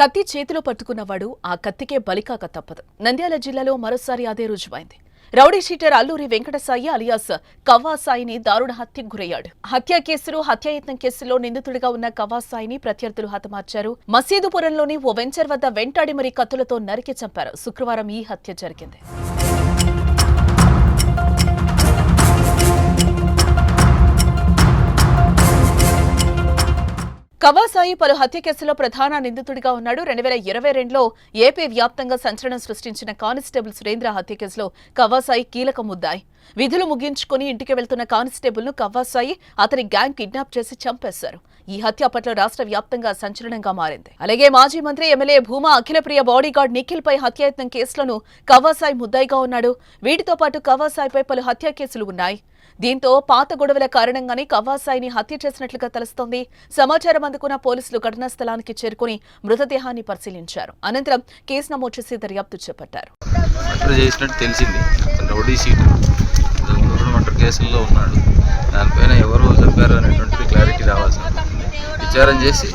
కత్తి చేతిలో పట్టుకున్నవాడు ఆ కత్తికే బలికాక తప్పదు. నంద్యాల జిల్లాలో మరోసారి అదే రుజువైంది. Rowdy sheeter Alluri Venkatasai alias కవ్వాసాయిని దారుణ హత్యకు గురయ్యాడు. హత్య కేసులు, హత్యాయత్నం కేసులో నిందితుడిగా ఉన్న కవ్వాసాయిని ప్రత్యర్థులు హతమార్చారు. మసీదుపురంలోని ఓ వెంచర్ వద్ద వెంటాడి మరీ కత్తులతో నరికి చంపారు. శుక్రవారం ఈ హత్య జరిగింది. కవ్వాసాయి పలు హత్య కేసులో ప్రధాన నిందితుడిగా ఉన్నాడు. 2022లో ఏపీ వ్యాప్తంగా సంచలనం సృష్టించిన కానిస్టేబుల్ సురేంద్ర హత్య కేసులో కవ్వాసాయి కీలక ముద్దాయి. విధులు ముగించుకుని ఇంటికి వెళ్తున్న కానిస్టేబుల్ ను కవ్వాసాయి అతని గ్యాంగ్ కిడ్నాప్ చేసి చంపేశారు. ఈ హత్య అప్పట్లో రాష్ట్ర వ్యాప్తంగా సంచలనంగా మారింది. అలాగే మాజీ మంత్రి ఎమ్మెల్యే భూమా అఖిలప్రియ బాడీగార్డ్ నిఖిల్ పై హత్యాయత్నం కేసులను కవ్వాసాయి ముద్దాయిగా ఉన్నాడు. వీటితో పాటు కవ్వాసాయిపై పలు హత్య కేసులు ఉన్నాయి. దీంతో పాత గొడవల కారణంగానే కవ్వాసాయిని హత్య చేసినట్లుగా తెలుస్తోంది. సమాచారం అందుకున్న పోలీసులు ఘటనా స్థలానికి చేరుకుని మృతదేహాన్ని పరిశీలించారు. అనంతరం కేసు నమోదు చేసి దర్యాప్తు చేపట్టారు. కేసుల్లో ఉన్నాడు. దానిపైన ఎవరు చంపారు అనేటువంటిది క్లారిటీ రావాల్సి ఉంటుంది. విచారణ చేసి